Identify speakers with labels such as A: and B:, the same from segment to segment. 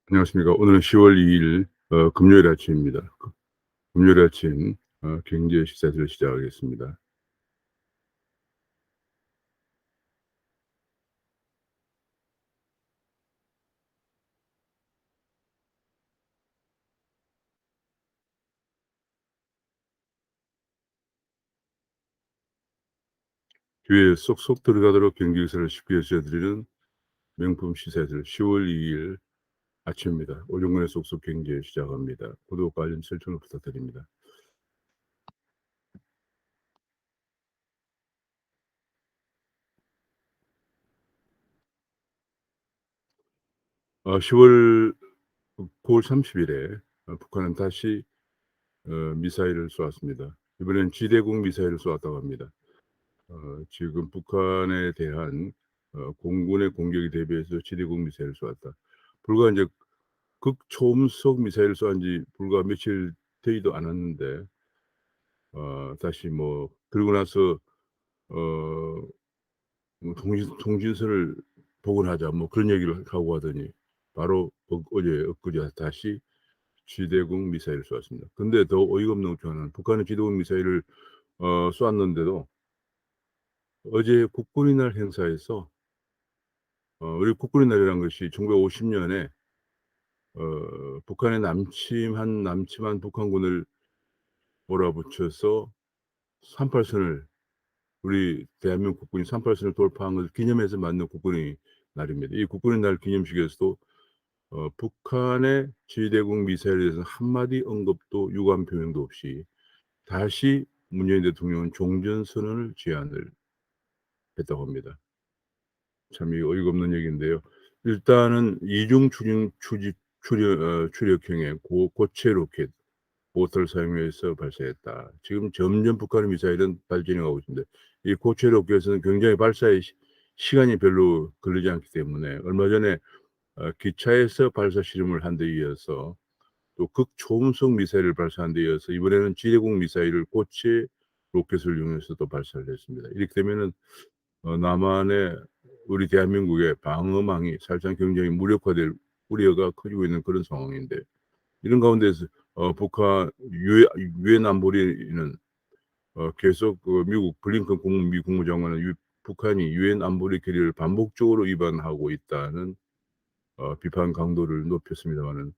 A: 안녕하십니까. 오늘은 10월 2일 금요일 아침입니다. 금요일 아침 경제 시사를 시작하겠습니다. 귀에 쏙쏙 들어가도록 경제 기사를 쉽게 전해드리는 명품 시사들 10월 2일 아침입니다. 오종근의 쏙쏙 경제 시작합니다. 구독과 알림 설정을 부탁드립니다. 10월 9월 30일에 북한은 다시 미사일을 쏘았습니다. 이번엔 지대공 미사일을 쏘았다고 합니다. 지금 북한에 대한 공군의 공격에 대비해서 지대공 미사일을 쏘았다. 불과 이제 극초음속 미사일을 쏘은 지 불과 며칠 되지도 않았는데 다시 뭐 그러고 나서 어 뭐 "통신선을 복원하자." 뭐 그런 얘기를 하고 하더니 바로 어제 엊그제 다시 지대공 미사일을 쏘았습니다. 근데 더 어이가 없는 것은 북한은 지대공 미사일을 쏘았는데도 어제 국군의 날 행사에서 우리 국군의 날이라는 것이 1950 년에 북한의 남침한 북한군을 몰아붙여서 38선을 우리 대한민국 국군이 38선을 돌파한 것을 기념해서 만든 국군의 날입니다. 이 국군의 날 기념식에서도 북한의 지대공 미사일에 대해서 한마디 언급도 유감 표명도 없이 다시 문재인 대통령은 종전선언을 제안을 했다고 합니다. 참 이 어이가 없는 얘기인데요. 일단은 이중 추력형의 고체 로켓 모터를 사용해서 발사했다. 지금 점점 북한의 미사일은 발전해 가고 있습니다. 이 고체 로켓은 굉장히 발사에 시간이 별로 걸리지 않기 때문에 얼마 전에 기차에서 발사 실험을 한 데 이어서 또 극초음속 미사일을 발사한 데 이어서 이번에는 지대공 미사일을 고체 로켓을 이용해서 또 발사를 했습니다. 이렇게 되면은 남한의 우리 대한민국의 방어망이 사실상 굉장히 무력화될 우려가 커지고 있는 그런 상황인데 이런 가운데서 북한 유엔 안보리는 계속 미국 블링컨 미 국무장관은 북한이 유엔 안보리 결의를 반복적으로 위반하고 있다는 비판 강도를 높였습니다마는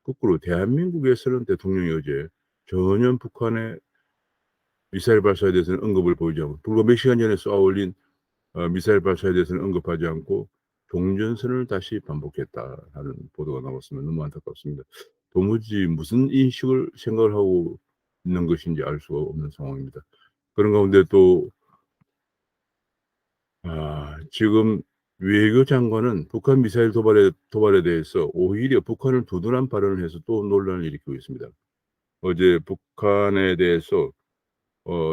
A: 거꾸로 대한민국에서는 대통령이 어제 전혀 북한의 미사일 발사에 대해서는 언급을 보이지 않고 불과 몇 시간 전에 쏘아 올린 미사일 발사에 대해서는 언급하지 않고 종전선언을 다시 반복했다 하는 보도가 나왔으면 너무 안타깝습니다. 도무지 무슨 인식을 생각을 하고 있는 것인지 알 수가 없는 상황입니다. 그런 가운데 또 지금 외교 장관은 북한 미사일 도발에 대해서 오히려 북한을 두둔한 발언을 해서 또 논란을 일으키고 있습니다. 어제 북한에 대해서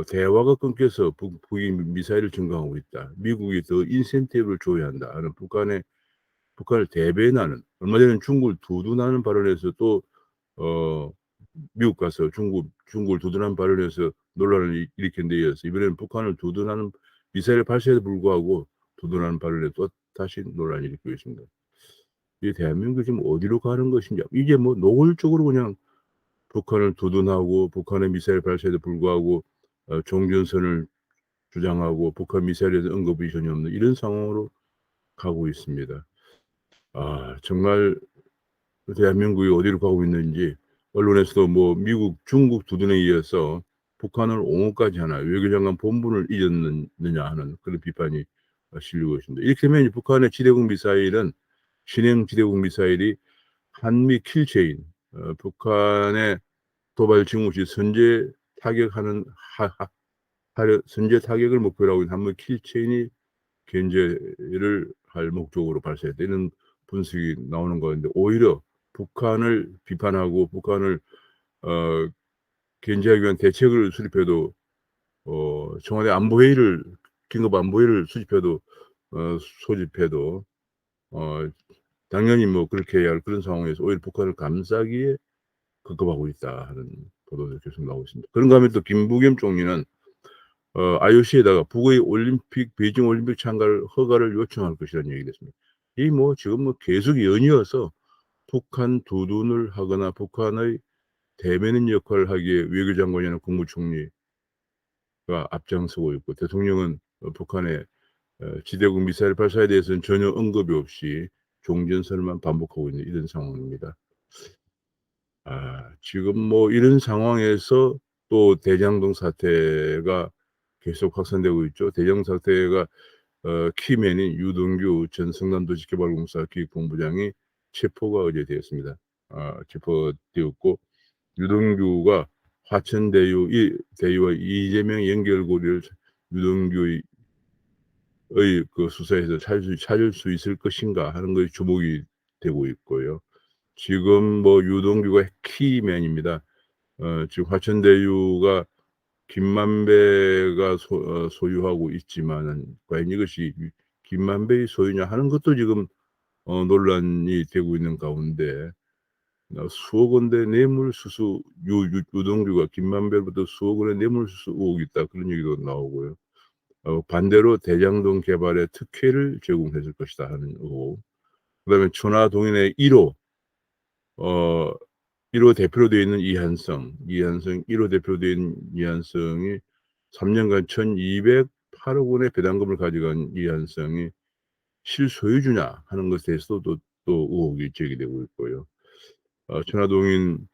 A: "대화가 끊겨서 북이 미사일을 증강하고 있다. 미국이 더 인센티브를 줘야 한다." 하는 북한을 대변하는 얼마 전에는 중국을 두둔하는 발언에서 또 어 미국 가서 중국을 두둔한 발언에서 논란을 일으킨 데 이어서 이번에는 북한을 두둔하는 미사일 발사에도 불구하고 두둔하는 발언에 또다시 논란이 일으키고 있습니다. 이 대한민국이 지금 어디로 가는 것인지 이게 뭐 노골적으로 그냥 북한을 두둔하고 북한의 미사일 발사에도 불구하고 종전선을 주장하고 북한 미사일에 대한 언급이 전혀 없는 이런 상황으로 가고 있습니다. 정말 대한민국이 어디로 가고 있는지 언론에서도 뭐 미국, 중국 두둔에 이어서 북한을 옹호까지 하나 외교장관 본분을 잊었느냐 하는 그런 비판이 실리고 있습니다. 이렇게 되면 북한의 지대공 미사일은 신형 지대공 미사일이 한미 킬체인 북한의 도발 징후 시 선제 타격하는 선제 타격을 목표로 하고 있는 한미 킬체인이 견제를 할 목적으로 발사했다. 이런 분석이 나오는 가운데 오히려 북한을 비판하고 북한을 어 견제하기 위한 대책을 수립해도 청와대 안보회의를 긴급 안보회의를 수집해도 소집해도 어 당연히 뭐 그렇게 해야 할 그런 상황에서 오히려 북한을 감싸기에 급급하고 있다 하는 보도도 계속 나오고 있습니다. 그런가 하면 또 김부겸 총리는 IOC에다가 북의 베이징 올림픽 참가를 허가를 요청할 것이라는 얘기가 있습니다. 이 뭐 지금 뭐 계속 연이어서 북한 두둔을 하거나 북한의 대변인 역할을 하기에 외교장관이나 국무총리가 앞장서고 있고, 대통령은 북한의 지대공 미사일 발사에 대해서는 전혀 언급이 없이 종전선언만 반복하고 있는 이런 상황입니다. 지금 뭐 이런 상황에서 또 대장동 사태가 계속 확산되고 있죠. 대장동 사태가 키맨인 유동규 전 성남도시개발공사 기획본부장이 체포가 어제 되었습니다. 체포되었고, 유동규가 화천대유 대유와 이재명 연결고리를 유동규의 그 수사에서 찾을 수 있을 것인가 하는 것이 주목이 되고 있고요. 지금 뭐 유동규가 키맨입니다. 지금 화천대유가 김만배가 소유하고 있지만은 과연 이것이 김만배의 소유냐 하는 것도 지금 논란이 되고 있는 가운데, 수억 원대 뇌물수수, 유동규가 김만배로부터 수억 원의 뇌물수수 의혹이 있다, 그런 얘기도 나오고요. 반대로 대장동 개발에 특혜를 제공했을 것이다 하는 의혹. 그다음에 천화동인의 1호 1호 대표로 되어 있는 이한성 1호 대표로 되어 있는 이한성이 3년간 1,208억 원의 배당금을 가져간 이한성이 실소유주냐 하는 것에 대해서도 또 의혹이 제기되고 있고요. 천화동인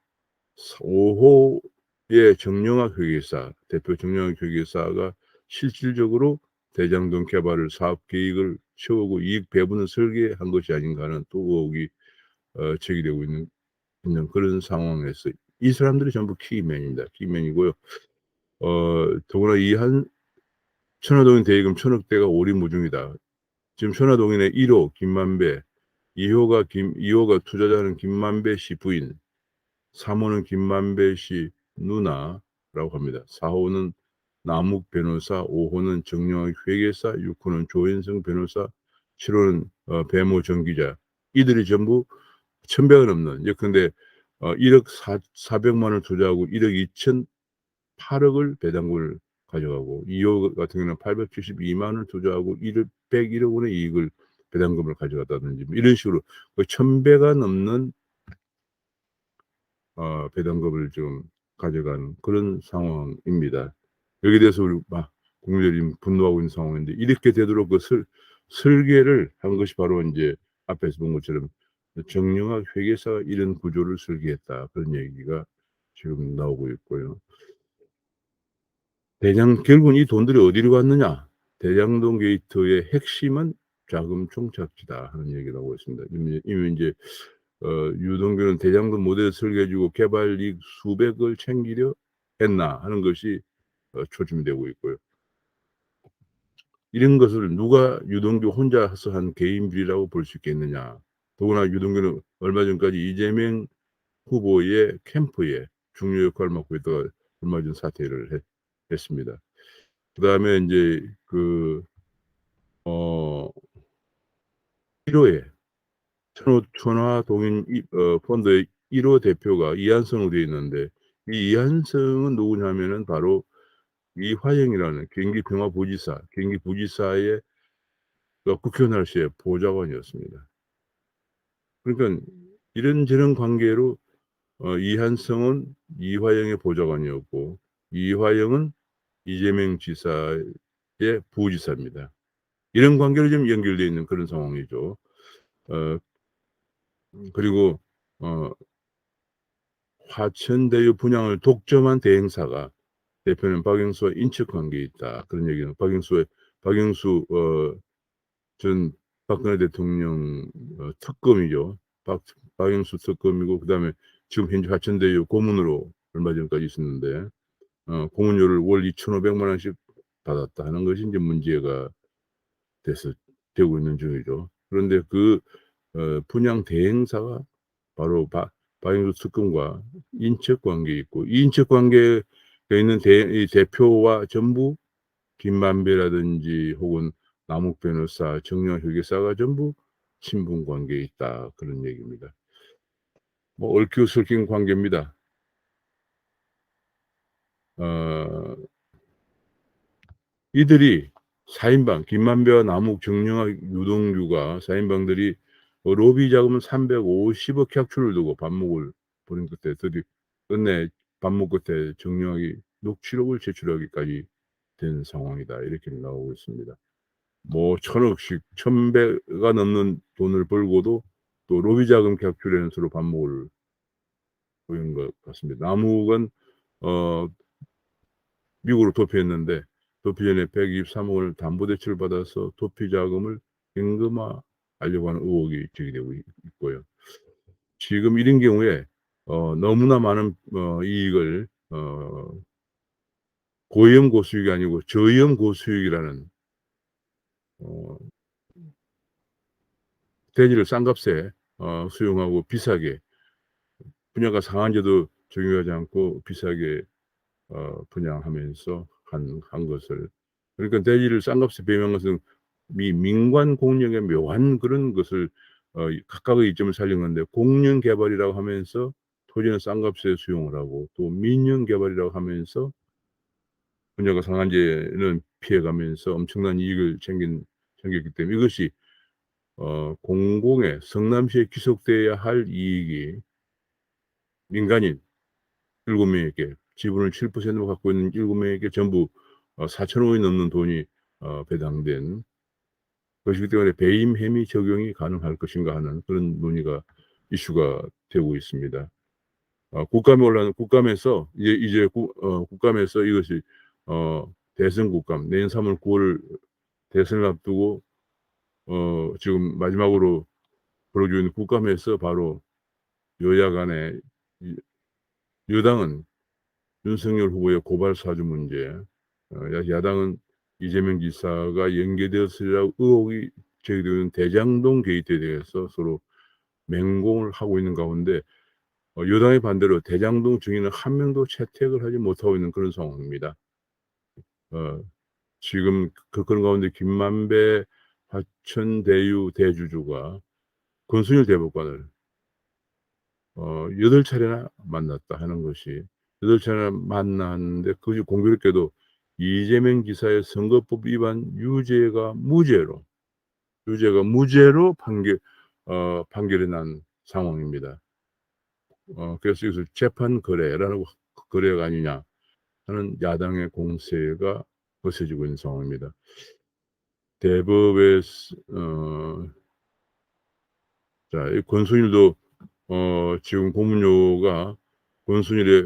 A: 5호의 정영학 회계사, 대표 정영학 회계사가 실질적으로 대장동 개발을 사업 계획을 세우고 이익 배분을 설계한 것이 아닌가 하는 또 의혹이 제기되고 있는 그런 상황에서 이 사람들이 전부 키맨입니다. 키맨이고요. 더구나 천화동인 대입금 1,000억대가 오리무중이다. 지금 천화동인의 1호 김만배, 2호가 투자자는 김만배 씨 부인, 3호는 김만배 씨 누나라고 합니다. 4호는 남욱 변호사, 5호는 정영학 회계사, 6호는 조인성 변호사, 7호는 배모 전기자. 이들이 전부 1,100원 넘는, 예컨대 1억 400만 원을 투자하고 1억 2,008억을 배당금을 가져가고, 2호 같은 경우는 872만 원을 투자하고 101억 원의 이익을 배당금을 가져갔다든지, 뭐 이런 식으로 거의 1,000배가 넘는 배당금을 좀 가져간 그런 상황입니다. 여기에 대해서 우리 막 국민들이 분노하고 있는 상황인데, 이렇게 되도록 그 설계를 한 것이 바로 이제 앞에서 본 것처럼 정영학 회계사가 이런 구조를 설계했다, 그런 얘기가 지금 나오고 있고요. 결국은 이 돈들이 어디로 갔느냐? 대장동 게이트의 핵심은 자금 총착지다 하는 얘기가 나오고 있습니다. 이미 이제 유동규는 대장동 모델을 설계해 주고 개발 이익 수백을 챙기려 했나 하는 것이 초점이 되고 있고요. 이런 것을 누가 유동규 혼자서 한 개인 비리라고 볼 수 있겠느냐. 더구나 유동규는 얼마 전까지 이재명 후보의 캠프에 중요 역할을 맡고 있다가 얼마 전 사퇴를 했습니다. 그다음에 인제 1호에 천화동인 펀드의 1호 대표가 이한성으로 되어 있는데, 이 이한성은 누구냐면은 바로 이화영이라는 경기 부지사의 국회의원 할 시에 보좌관이었습니다. 그러니깐 이런저런 관계로 이한성은 이화영의 보좌관이었고, 이화영은 이재명 지사의 부지사입니다. 이런 관계로 좀 연결되어 있는 그런 상황이죠. 어 그리고 화천대유 분양을 독점한 대행사가 대표는 박영수와 인척 관계에 있다, 그런 얘기는 박영수 전 박근혜 대통령 특검이죠. 박영수 특검이고, 그다음에 지금 현재 화천대유 고문으로 얼마 전까지 있었는데, 고문료를 월 2,500만 원씩 받았다 하는 것이 이제 문제가 되고 있는 중이죠. 그런데 그 분양 대행사가 바로 박영수 특검과 인척 관계에 있고, 이 인척 관계에 있는 이 대표와 전부 김만배라든지 혹은 남욱 변호사, 정영학 회계사가 전부 친분 관계에 있다, 그런 얘기입니다. 뭐 얽혀설킨 관계입니다. 이들이 4인방 김만배와 남욱, 정영학, 유동규가 4인방들이 로비 자금은 350억 약출을 두고 반목을 벌인 끝에 끝내 반목 끝에 정량하기 6-7억을 제출하기까지 된 상황이다. 이렇게 나오고 있습니다. 뭐 1,000억씩 1,000배가 넘는 돈을 벌고도 또 로비 자금 객출에는 서로 반목을 보인 것 같습니다. 남욱은 미국으로 도피했는데 도피 전에 123억을 담보대출을 받아서 도피 자금을 현금화하려고 하는 의혹이 제기되고 있고요. 지금 이런 경우에 너무나 많은 이익을 고위험 고수익이 아니고 저위험 고수익이라는 어 대지를 싼 값에 수용하고 비싸게 분양가 상한제도 적용하지 않고 비싸게 분양하면서 한 것을, 그러니까 대지를 싼 값에 배임한 것은 민관 공영의 묘한 그런 것을 각각의 이점을 살린 건데, 공영 개발이라고 하면서 토지는 싼 값에 수용을 하고 또 민영 개발이라고 하면서 분양가 상한제는 피해 가면서 엄청난 이익을 챙겼기 때문에 이것이 공공의 성남시에 귀속돼야 할 이익이 민간인 7명에게 지분을 7%만 갖고 있는 7명에게 전부 4,000억이 넘는 돈이 배당된 것이기 때문에 배임 혐의 적용이 가능할 것인가 하는 그런 논의가 이슈가 되고 있습니다. 국감에서 이제 국감에서 이것이 대선 국감 내년 3월 9월 대선을 앞두고 지금 마지막으로 벌어지고 있는 국감에서 바로 여야 간에 여당은 윤석열 후보의 고발 사주 문제, 야당은 이재명 지사가 연계되었으리라고 의혹이 제기되는 대장동 게이트에 대해서 서로 맹공을 하고 있는 가운데 여당의 반대로 대장동 증인은 한 명도 채택을 하지 못하고 있는 그런 상황입니다. 지금 그런 가운데 김만배 화천대유 대주주가 권순일 대법관을 8차례나 만났다 하는 것이, 8차례나 만났는데 그것이 공교롭게도 이재명 지사의 선거법 위반 유죄가 무죄로 판결이 난 상황입니다. 그래서 이것을 재판 거래라는 거래가 아니냐 하는 야당의 공세가 거세지고 있는 상황입니다. 대법의 이 권순일도 지금 고문료가 권순일의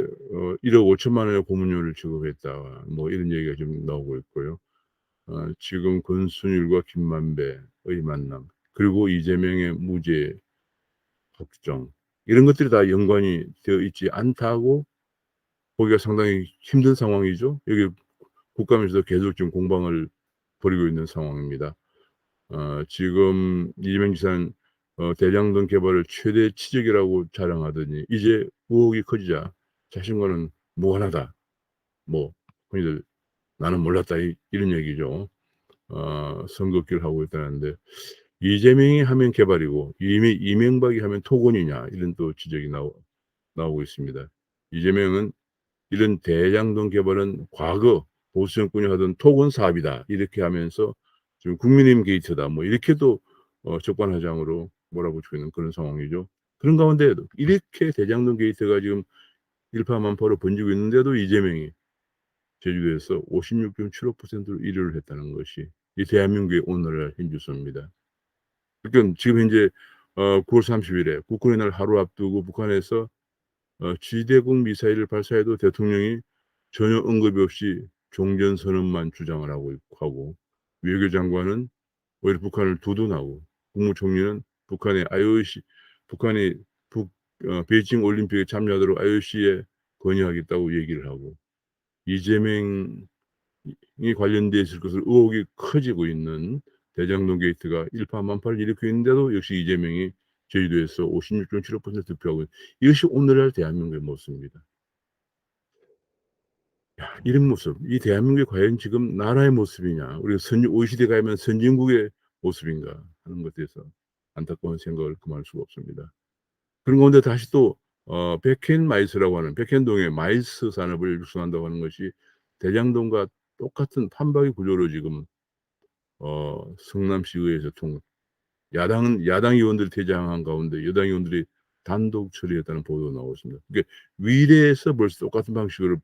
A: 1억 5천만 원의 고문료를 지급했다, 뭐 이런 얘기가 지금 나오고 있고요. 지금 권순일과 김만배의 만남, 그리고 이재명의 무죄 확정, 이런 것들이 다 연관이 되어 있지 않다고 보기가 상당히 힘든 상황이죠. 여기 국감에서도 계속 지금 공방을 벌이고 있는 상황입니다. 지금 이재명 지사는 대장동 개발을 최대 치적이라고 자랑하더니 이제 의혹이 커지자 자신과는 무관하다, 뭐 흔히들 나는 몰랐다, 이런 얘기죠. 선긋기를 하고 있다는데, 이재명이 하면 개발이고 이명박이 하면 토건이냐, 이런 또 지적이 나오고 있습니다. 이재명은 이런 대장동 개발은 과거 보수 정권이 하던 토건 사업이다, 이렇게 하면서 지금 국민의힘 게이트다, 뭐 이렇게도 적반하장으로 몰아붙이고 있는 그런 상황이죠. 그런 가운데에도 이렇게 대장동 게이트가 지금 일파만파로 번지고 있는데도 이재명이 제주도에서 56.75%로 1위를 했다는 것이 이 대한민국의 오늘날 현주소입니다. 그러니까 지금 현재 9월 30일에 국군의 날 하루 앞두고 북한에서 지대공 미사일을 발사해도 대통령이 전혀 언급이 없이 종전선언만 주장을 하고 외교장관은 오히려 북한을 두둔하고, 국무총리는 북한이 베이징 올림픽에 참여하도록 IOC에 건의하겠다고 얘기를 하고, 이재명이 관련돼 있을 것을 의혹이 커지고 있는 대장동 게이트가 일파만파를 일으키고 있는데도 역시 이재명이 제주도에서 56.75% 득표하고, 이것이 오늘날 대한민국의 모습입니다. 이런 모습, 이 대한민국이 과연 지금 나라의 모습이냐, 우리가 OECD 가면 선진국의 모습인가 하는 것에 대해서 안타까운 생각을 금할 수가 없습니다. 그런 가운데 다시 또 백현마이스라고 하는 백현동의 마이스 산업을 육성한다고 하는 것이 대장동과 똑같은 판박이 구조로 지금 성남시의회에서 야당 의원들이 퇴장한 가운데 여당 의원들이 단독 처리했다는 보도가 나오고 있습니다. 그게 위례에서 벌써 똑같은 방식으로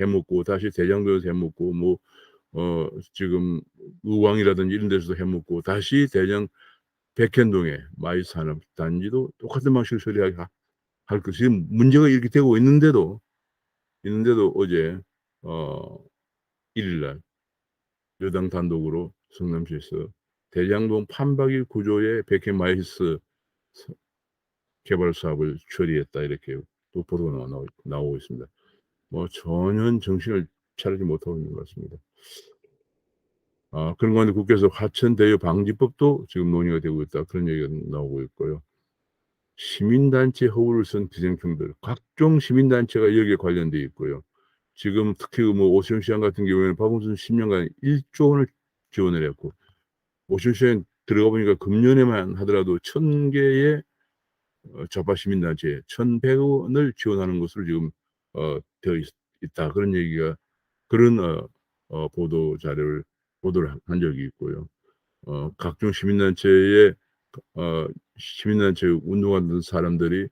A: 해먹고 다시 대장동에서 해먹고 뭐 지금 의왕이라든지 이런 데서도 해먹고 다시 백현동에 마이산업단지도 똑같은 방식으로 처리하게 할 것. 지금 문제가 이렇게 되고 있는데도 어제 1일 날 여당 단독으로 성남시에서 대장동 판박이 구조의 백현 마이스 개발 사업을 처리했다 이렇게 또 보도가 나오고 있습니다. 뭐 전혀 정신을 차리지 못하고 있는 것 같습니다. 그런 가운데 국회에서 화천 대여 방지법도 지금 논의가 되고 있다 그런 얘기가 나오고 있고요. 시민단체 허물을 쓴 기생충들 각종 시민단체가 여기에 관련돼 있고요. 지금 특히 뭐 오션시장 같은 경우에는 박원순 10년간 1조 원을 지원을 했고 오션시장 들어가 보니까 금년에만 하더라도 1,000개의 좌파 시민단체 1,100원을 지원하는 것으로 지금 되어 있다 그런 얘기가 그런 보도 자료를 보도를 한 적이 있고요. 각종 시민단체에 시민단체 운동하는 사람들이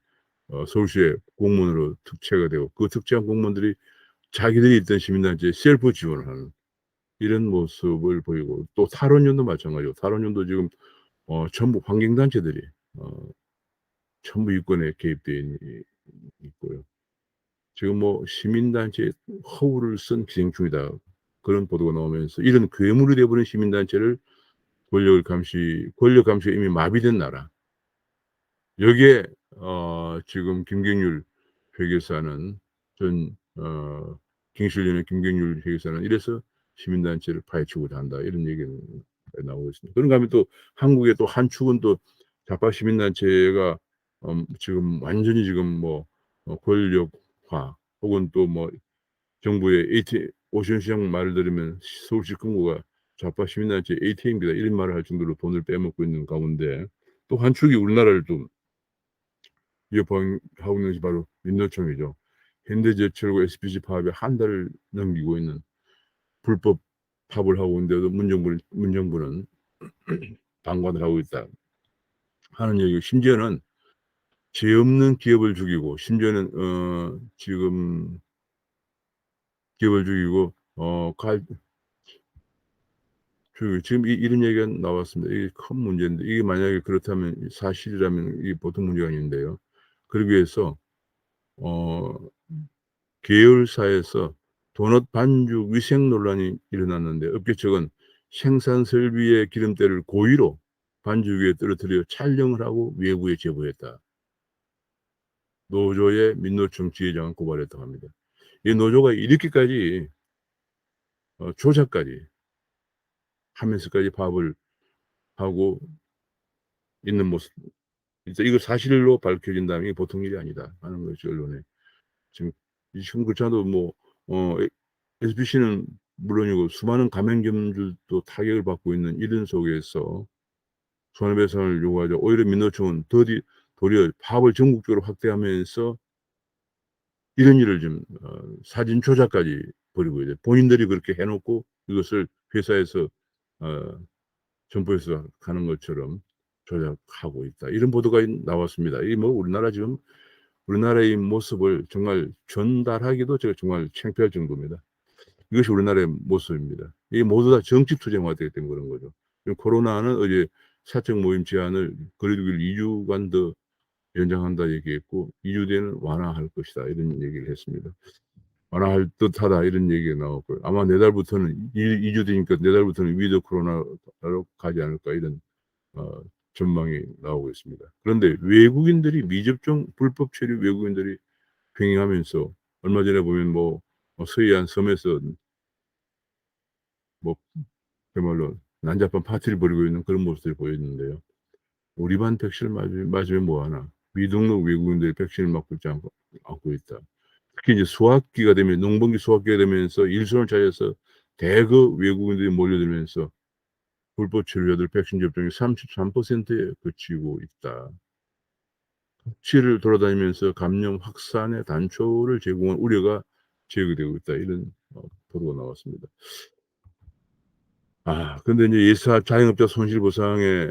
A: 서울시에 공무원으로 특채가 되고 그 특채한 공무원들이 자기들이 있던 시민단체에 셀프 지원을 하는 이런 모습을 보이고 또 탈원전도 마찬가지고 탈원전도 지금 전부 환경단체들이 전부 유권에 개입되어 있고요. 지금 뭐 시민단체에 허울을 쓴 기생충이다 그런 보도가 나오면서 이런 괴물이 되어버린 시민단체를 권력 감시가 이미 마비된 나라 여기에 지금 김경률 회계사는 전 갱신련의 김경률 회계사는 이래서 시민단체를 파헤치고자 한다 이런 얘기가 나오고 있습니다. 그런가 하면 또 한국의 또 한 축은 또 좌파 시민단체가 지금 완전히 지금 뭐 권력화 혹은 또 뭐 정부의 오션시장 말을 들으면 서울시 금고가 좌파 시민단체 ATM기다 이런 말을 할 정도로 돈을 빼먹고 있는 가운데 또 한 축이 우리나라를 좀 위협하고 있는 것이 바로 민노총이죠. 현대제철과 SPG 파업에 한 달을 넘기고 있는 불법 파업을 하고 있는데도 문정부는 방관을 하고 있다 하는 얘기고 심지어는 죄 없는 기업을 죽이고 심지어는 지금 기업을 죽이고 지금 이런 얘기가 나왔습니다. 이게 큰 문제인데 이게 만약에 그렇다면 사실이라면 이게 보통 문제가 아닌데요. 그러기 위해서 어 계열사에서 도넛 반죽 위생 논란이 일어났는데 업계 측은 생산 설비의 기름때를 고의로 반죽 위에 떨어뜨려 촬영을 하고 외부에 제보했다. 노조의 민노총 지회장은 고발했다고 합니다. 이 노조가 이렇게까지 조작까지 하면서까지 파업을 하고 있는 모습 이거 사실로 밝혀진다면 이게 보통 일이 아니다 하는 것이 언론에 지금 그렇잖아도 뭐 SBC는 물론이고 수많은 가맹점들도 타격을 받고 있는 이런 속에서 손해배상을 요구하죠. 오히려 민노총은 도리어 파업을 전국적으로 확대하면서 이런 일을 좀 사진 조작까지 벌이고 있어요. 본인들이 그렇게 해놓고 이것을 회사에서 점포에서 가는 것처럼 조작하고 있다. 이런 보도가 나왔습니다. 이 뭐 우리나라의 모습을 정말 전달하기도 제가 정말 창피할 정도입니다. 이것이 우리나라의 모습입니다. 이게 모두 다 정치 투쟁화되기 때문에 그런 거죠. 코로나는 어제 사적 모임 제한을 거리두기를 2주간 더 연장한다 얘기했고 2주 뒤에는 완화할 것이다 이런 얘기를 했습니다. 완화할 듯하다 이런 얘기가 나왔고요. 아마 내달부터는 2주 뒤니까 내달부터는 위드 코로나로 가지 않을까 이런 전망이 나오고 있습니다. 그런데 외국인들이 미접종 불법 체류 외국인들이 병행하면서 얼마 전에 보면 뭐 서해안 섬에서 뭐 그야말로 난잡한 파티를 벌이고 있는 그런 모습들이 보였는데요. 우리 반 백신을 맞으면 뭐하나 미등록 외국인들이 백신을 맞고 있지 않고 있다. 특히 이제 수학기가 되면 농번기 수학기가 되면서 일손을 차려서 대거 외국인들이 몰려들면서 불법 치료자들 백신 접종이 33%에 그치고 있다. 치를 돌아다니면서 감염 확산의 단초를 제공한 우려가 제기되고 있다. 이런 보도가 나왔습니다. 근데 이제 예사 자영업자 손실보상에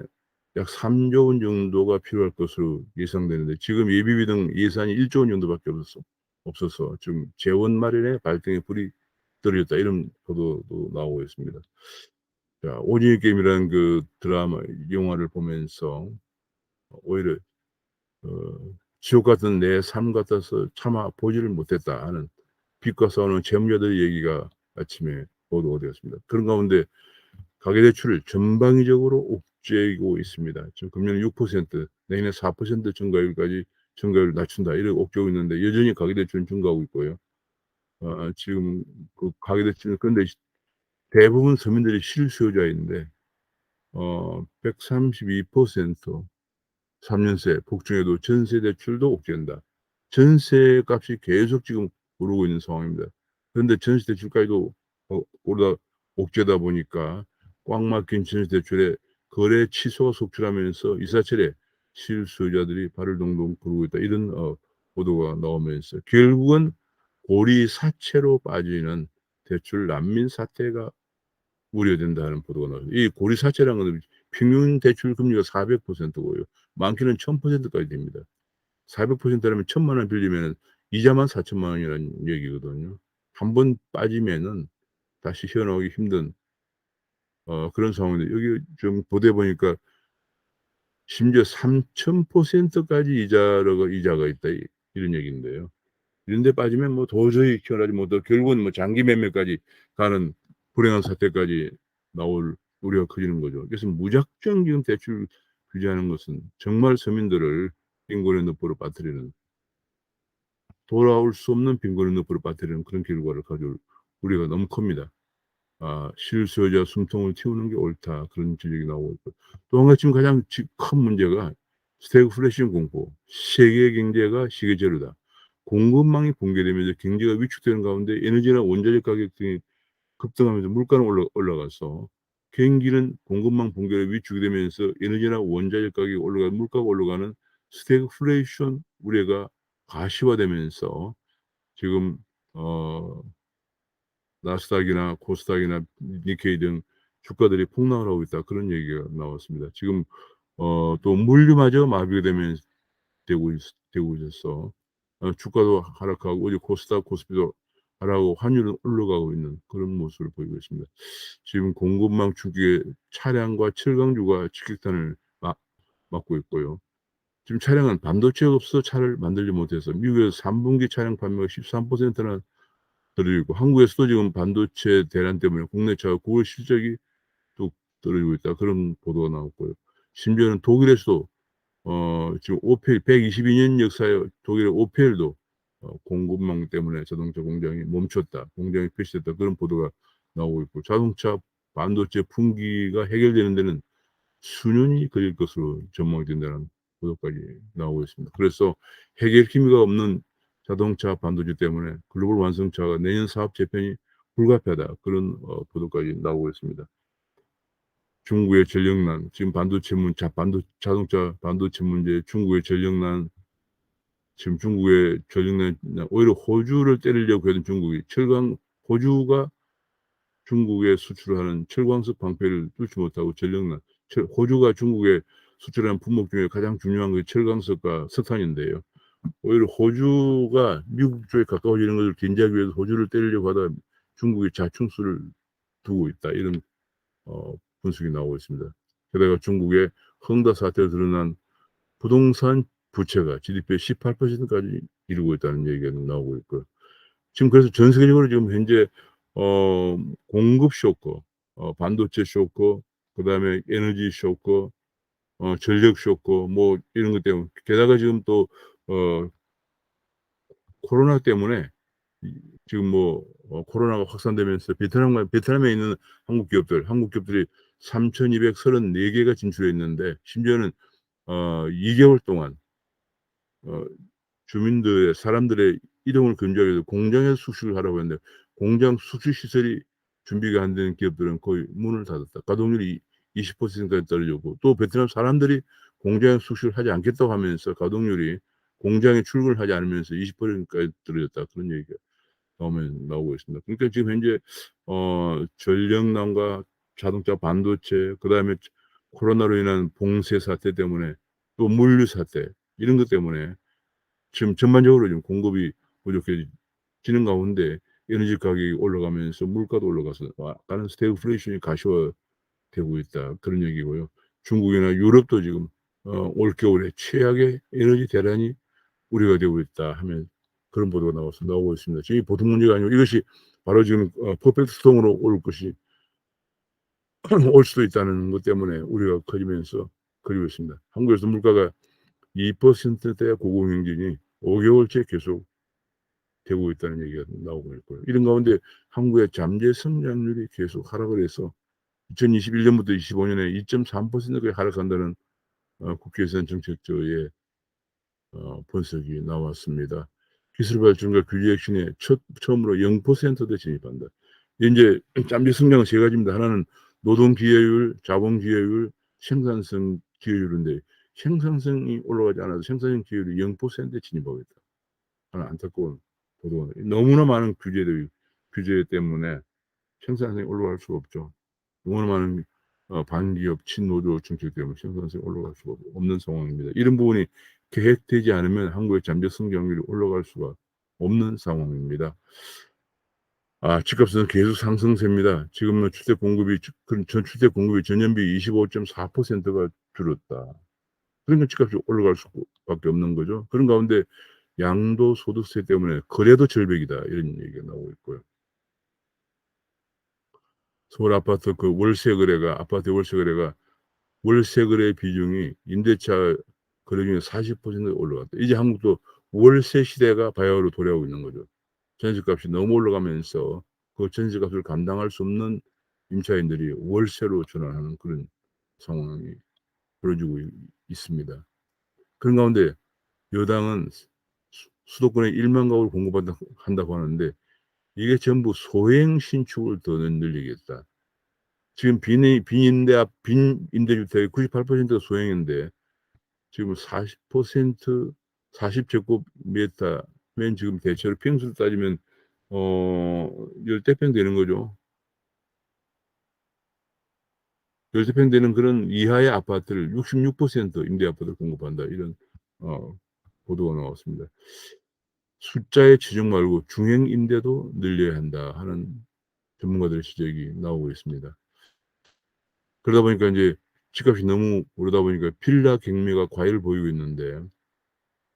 A: 약 3조 원 정도가 필요할 것으로 예상되는데 지금 예비비 등 예산이 1조 원 정도밖에 없어서 지금 재원 마련에 발등에 불이 떨어졌다 이런 보도도 나오고 있습니다. 자, 오징어 게임이라는 그 드라마 영화를 보면서 오히려 어 '지옥 같은 내 삶 같아서 차마 보지를 못했다.' 하는 빚과 싸우는 채무자들의 얘기가 아침에 보도가 되었습니다. 그런 가운데 가계대출을 전방위적으로 옥죄고 있습니다. 지금 금년에 6% 내년에 4% 증가율을 낮춘다 이렇게 옥죄고 있는데 여전히 가계대출은 증가하고 있고요. 지금 그 가계대출 그런데 대부분 서민들이 실수요자인데 132% 3 년새 복중에도 전세 대출도 옥죄한다. 전세값이 계속 지금 오르고 있는 상황입니다. 그런데 전세 대출까지도 오르다 옥죄다 보니까 꽉 막힌 전세 대출에 거래 취소가 속출하면서 이사철에 실수요자들이 발을 동동 구르고 있다. 이런 보도가 나오면서 결국은 고리 사채로 빠지는 대출 난민 사태가 우려된다는 보도가 나왔습니다. 이 고리 사채라는 건 평균 대출 금리가 400% 고요. 많게는 1000% 까지 됩니다. 400%라면 1000만 원 빌리면은 이자만 4천만 원이라는 얘기거든요. 한 번 빠지면은 다시 헤어나오기 힘든 그런 상황인데 여기 좀 보도해 보니까 심지어 3000% 까지 이자가 있다 이런 얘기인데요. 이런 데 빠지면 뭐 도저히 헤어나지 못하고 결국은 뭐 장기 매매까지 가는 불행한 사태까지 나올 우려가 커지는 거죠. 그래서 무작정 지금 대출 규제하는 것은 정말 서민들을 빈곤의 늪으로 빠뜨리는 돌아올 수 없는 빈곤의 늪으로 빠뜨리는 그런 결과를 가져올 우려가 너무 큽니다. '실수요자 숨통을 틔우는 게 옳다.' 그런 지적이 나오고 있고 또 한 가지 지금 가장 큰 문제가 스태그플레이션 공포. '세계 경제가 시계제로다.' 공급망이 붕괴되면서 경제가 위축되는 가운데 에너지나 원자재 가격 등이 급등하면서 물가는 올라가서 경기는 공급망 붕괴로 위축이 되면서 에너지나 원자재 가격이 올라가 물가가 올라가는 스태그플레이션 우려가 가시화되면서 지금 어 나스닥이나 코스닥이나 니케이 등 주가들이 폭락을 하고 있다. 그런 얘기가 나왔습니다. 지금 또 물류마저 마비가 되고 있어서 주가도 하락하고 어제 코스닥, 코스피도 하락하고 환율은 올라가고 있는 그런 모습을 보이고 있습니다. 지금 공급망 축에 차량과 철강주가 직격탄을 맞고 있고요. 지금 차량은 반도체가 없어서 차를 만들지 못해서 미국에서 3 분기 차량 판매가 13%나 떨어지고 한국에서도 지금 반도체 대란 때문에 국내 차 9월 실적이 뚝 떨어지고 있다. 그런 보도가 나왔고요. 심지어는 독일에서도 지금 오펠 122년 역사의 독일의 오펠도 공급망 때문에 자동차 공장이 멈췄다. 공장이 폐쇄됐다. 그런 보도가 나오고 있고 자동차 반도체 품귀가 해결되는 데는 수년이 걸릴 것으로 전망이 된다는 보도까지 나오고 있습니다. 그래서 해결 기미가 없는 자동차 반도체 때문에 글로벌 완성차가 내년 사업 재편이 불가피하다. 그런 보도까지 나오고 있습니다. 중국의 전력난, 지금 자동차 반도체 문제 중국의 전력난 지금 중국의 전력난 오히려 호주를 때리려고 했던 중국이 호주가 중국에 수출하는 철광석 방패를 뚫지 못하고 전력난 호주가 중국에 수출하는 품목 중에 가장 중요한 게 철광석과 석탄인데요. 오히려 호주가 미국 쪽에 가까워지는 것을 견제하기 위해서 호주를 때리려고 하다가 중국이 자충수를 두고 있다. 이런 분석이 나오고 있습니다. 게다가 중국의 헝다 사태로 드러난 부동산 부채가 GDP의 18% 까지 이루고 있다는 얘기가 나오고 있고요. 지금 그래서 전 세계적으로 지금 현재 공급 쇼크, 반도체 쇼크, 그다음에 에너지 쇼크, 전력 쇼크 뭐 이런 것 때문에 게다가 지금 또 어 코로나 때문에 지금 뭐 코로나가 확산되면서 베트남에 있는 한국 기업들이 3,234 개가 진출해 있는데 심지어는 2 개월 동안 어 사람들의 이동을 금지하기 위해서 공장에서 숙식을 하라고 했는데 공장 숙식 시설이 준비가 안 되는 기업들은 거의 문을 닫았다. 가동률이 20% 까지 떨어졌고 또 베트남 사람들이 공장에 숙식을 하지 않겠다고 하면서 가동률이 공장에 출근을 하지 않으면서 20% 까지 떨어졌다. 그런 얘기가 나오고 있습니다. 그러니까 지금 현재 전력난과 자동차 반도체, 그다음에 코로나로 인한 봉쇄 사태 때문에 또 물류 사태 이런 것 때문에 지금 전반적으로 좀 공급이 부족해지는 가운데 에너지 가격이 올라가면서 물가도 올라가서 약간은 스태그플레이션이 가시화되고 있다. 그런 얘기고요. 중국이나 유럽도 지금 올겨울에 최악의 에너지 대란이 우려가 되고 있다 하면 그런 보도가 나오고 있습니다. 지금 이 보통 문제가 아니고 이것이 바로 지금 퍼펙트 스톰으로 올 것이 올 수도 있다는 것 때문에 우려가 커지면서 그리고 있습니다. 한국에서 물가가 2%대 고공행진이 5개월째 계속 되고 있다는 얘기가 나오고 있고요. 이런 가운데 한국의 잠재 성장률이 계속 하락을 해서 2021년부터 25년에 2.3%까지 하락한다는 국회에서는 정책조의 분석이 나왔습니다. 기술 발전과 규제 혁신에 처음으로 0%대 진입한다. 이제 잠재 성장은 세 가지입니다. 하나는 노동 기회율, 자본 기회율, 생산성 기회율인데 생산성이 올라가지 않아서 생산성 기회율이 0%에 진입하고 있다. 하나 안타까운 보도가 너무나 많은 규제 때문에 생산성이 올라갈 수가 없죠. 너무나 많은 반기업 친노조 정책 때문에 생산성이 올라갈 수가 없는 상황입니다. 이런 부분이 계획되지 않으면 한국의 잠재 성장률이 올라갈 수가 없는 상황입니다. 집값은 계속 상승세입니다. 지금은 주택 공급이 전년비 25.4%가 줄었다. 그러니까 집값이 올라갈 수밖에 없는 거죠. 그런 가운데 양도소득세 때문에 거래도 절벽이다. 이런 얘기가 나오고 있고요. 서울 아파트 아파트 월세 거래가 월세 거래 비중이 임대차 거래 중에 40%가 올라갔다. 이제 한국도 월세 시대가 바야흐로 도래하고 있는 거죠. 전세값이 너무 올라가면서 그 전세값을 감당할 수 없는 임차인들이 월세로 전환하는 그런 상황이 벌어지고 있습니다. 그런 가운데 여당은 수도권에 1만 가구를 한다고 하는데 이게 전부 소행 신축을 더 늘리겠다. 지금 빈 임대주택의 98%가 소형인데 지금 40% 40제곱미터면 지금 대체로 평수를 따지면 열대 평 되는 거죠. 열대 평 되는 그런 이하의 아파트를 66% 임대 아파트를 공급한다. 이런 보도가 나왔습니다. 숫자의 지적 말고 중행 임대도 늘려야 한다 하는 전문가들의 지적이 나오고 있습니다. 그러다 보니까 인제 집값이 너무 오르다 보니까 빌라 경매가 과열을 보이고 있는데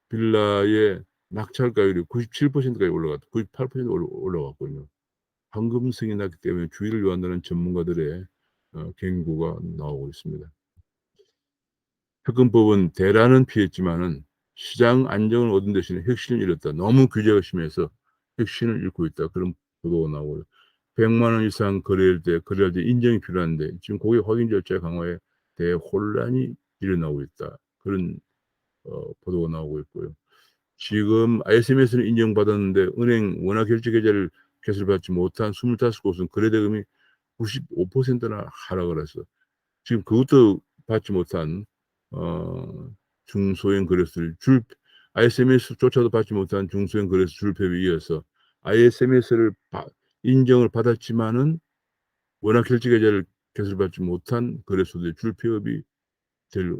A: 빌라의 낙찰가율이 97%까지 올라갔다. 98% 올라갔거든요. 황금성이 났기 때문에 주의를 요한다는 전문가들의 경고가 나오고 있습니다. 특검법은 대란은 피했지만은 시장 안정을 얻은 대신에 혁신을 잃었다. 너무 규제가 심해서 혁신을 잃고 있다. 그런 보도가 나오고요. 100만 원 이상 거래할 때 인정이 필요한데 지금 고객 확인 절차 강화에 대해 혼란이 일어나고 있다. 그런 보도가 나오고 있고요. 지금 ISMS는 인정받았는데 은행 원화 결제 계좌를 개설받지 못한 25곳은 거래 대금이 95%나 하락을 해서 지금 그것도 받지 못한 중소형 거래소를 ISMS조차도 받지 못한 중소형 거래소 줄폐에 이어서 ISMS를 인정을 받았지만은 원화 결제 계좌를 개설받지 못한 거래소들의 줄폐업이 될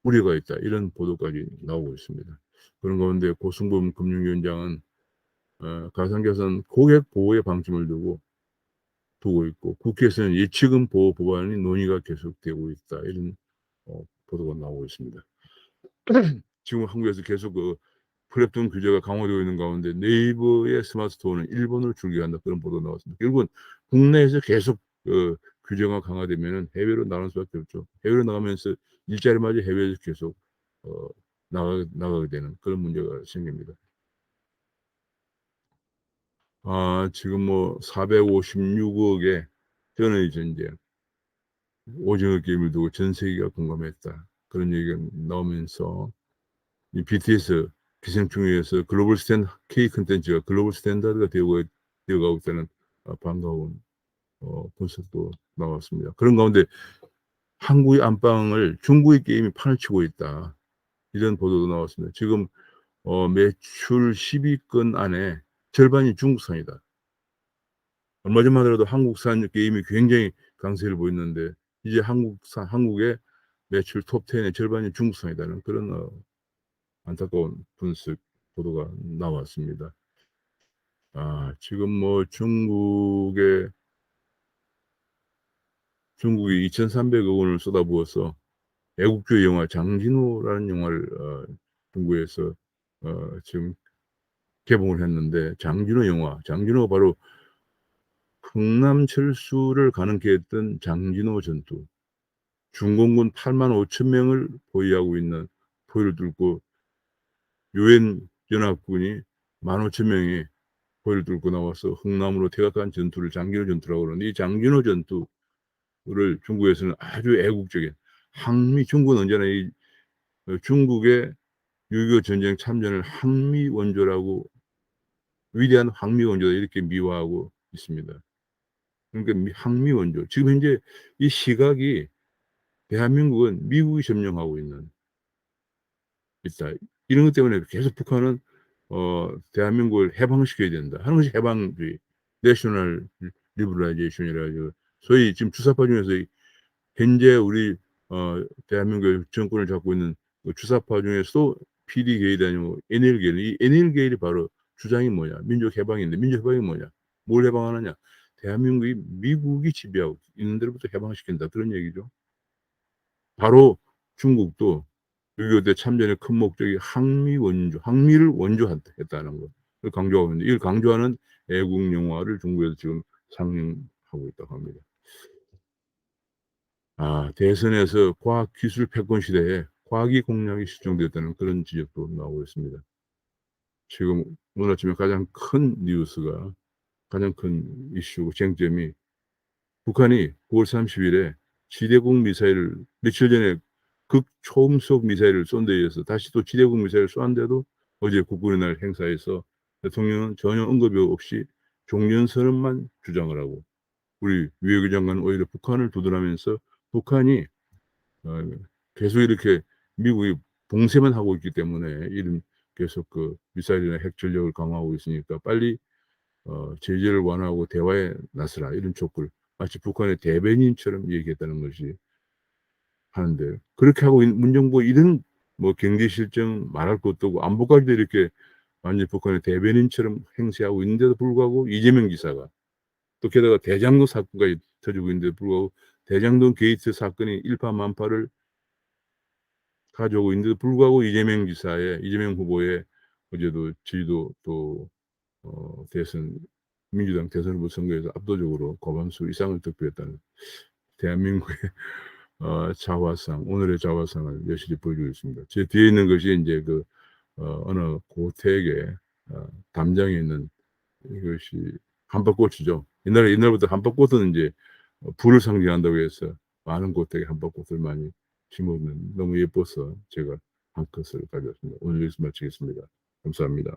A: 우려가 있다. 이런 보도까지 나오고 있습니다. 그런 가운데 고승범 금융위원장은 가상자산 고객 보호에 방점을 두고 있고 국회에서는 예치금 보호 법안이 논의가 계속되고 있다. 이런 보도가 나오고 있습니다. 지금 한국에서 계속 플랫폼 규제가 강화되고 있는 가운데 네이버의 스마트 스토어는 일본으로 출기한다. 그런 보도가 나왔습니다. 결국은 국내에서 계속 규제가 강화되면은 해외로 나갈 수밖에 없죠. 해외로 나가면서 일자리마저 해외에서 계속 나가게 되는 그런 문제가 생깁니다. 지금 뭐 456억에 저는 이제 오징어 게임을 두고 전 세계가 공감했다. 그런 얘기가 나오면서 이 BTS 기생충에서 K 콘텐츠가 글로벌 스탠다드가 되어가고 있다는 반가운 분석도 나왔습니다. 그런 가운데 한국의 안방을 중국의 게임이 판을 치고 있다. 이런 보도도 나왔습니다. 지금 매출 10위권 안에 절반이 중국산이다. 얼마 전만 하더라도 한국산 게임이 굉장히 강세를 보였는데 이제 한국의 매출 톱10 의 절반이 중국산이라는 그런 안타까운 분석 보도가 나왔습니다. 지금 뭐 중국이 2,300억 원을 쏟아부어서 애국주의 영화 장진호라는 영화를 중국에서 지금 개봉을 했는데, 장진호가 바로 흥남철수를 가능케 했던 장진호 전투. 중공군 85,000명을 보유하고 있는 포위를 뚫고 유엔 연합군이 15,000명이 포위를 뚫고 나와서 흥남으로 퇴각한 전투를 장진호 전투라고 그러는데, 이 장진호 전투를 중국에서는 아주 애국적인 중국은 언제나 이 중국의 6.25 전쟁 참전을 항미원조라고, 위대한 항미원조다 이렇게 미화하고 있습니다. 그러니까 항미원조. 지금 현재 이 시각이 대한민국은 미국이 점령하고 있다. 이런 것 때문에 계속 북한은 대한민국을 해방시켜야 된다 하는 것이 해방주의, 내셔널 리버라이제이션이라 가지고, 소위 지금 주사파 중에서 현재 우리 대한민국의 정권을 잡고 있는 그 주사파 중에서도 PD계열이 아니고 NL계열, 이 NL계열이 바로 주장이 뭐냐? 민족 해방인데, 민족 해방이 뭐냐? 뭘 해방하느냐? 대한민국이 미국이 지배하고 있는 데로부터 해방시킨다, 그런 얘기죠. 바로 중국도 6.25 때 참전의 큰 목적이 항미를 원조했다는 것을 강조하고 있는데, 이걸 강조하는 애국 영화를 중국에서 지금 상영하고 있다고 합니다. 대선에서 과학기술 패권 시대에 과학이 공약이 실종됐다는 그런 지적도 나오고 있습니다. 지금 오늘 아침에 가장 큰 이슈고 쟁점이, 북한이 9월 30일에 지대공 미사일을, 며칠 전에 극초음속 미사일을 쏜 데 이어서 다시 또 지대공 미사일을 쏘았는데도 어제 국군의 날 행사에서 대통령은 전혀 언급이 없이 종전선언만 주장을 하고, 우리 외교 장관은 오히려 북한을 두둔하면서 북한이 계속 이렇게 미국이 봉쇄만 하고 있기 때문에 이런 계속 그 미사일이나 핵 전력을 강화하고 있으니까 빨리 제재를 완화하고 대화에 나서라, 이런 촉구를 마치 북한의 대변인처럼 얘기했다는 것이 하는데, 그렇게 하고 있는 문정부, 이런 뭐 경제 실정 말할 것도 없고 안보까지도 이렇게 완전히 북한의 대변인처럼 행세하고 있는데도 불구하고, 이재명 지사가 또 게다가 대장동 사건까지 터지고 있는데도 불구하고 대장동 게이트 사건이 일파만파를 가져오고 있는데도 불구하고 이재명 후보의 어제도 지지도, 또 민주당 대선 후보 선거에서 압도적으로 과반수 이상을 득표했다는 대한민국의 자화상, 오늘의 자화상을 여실히 보여주고 있습니다. 제 뒤에 있는 것이 이제 어느 고택의 담장에 있는, 이것이 한박꽃이죠. 옛날부터 한박꽃은 이제 불을 상징한다고 해서 많은 고택에 한박꽃을 많이 심으면 너무 예뻐서 제가 한 컷을 가져왔습니다. 오늘 여기서 마치겠습니다. 감사합니다.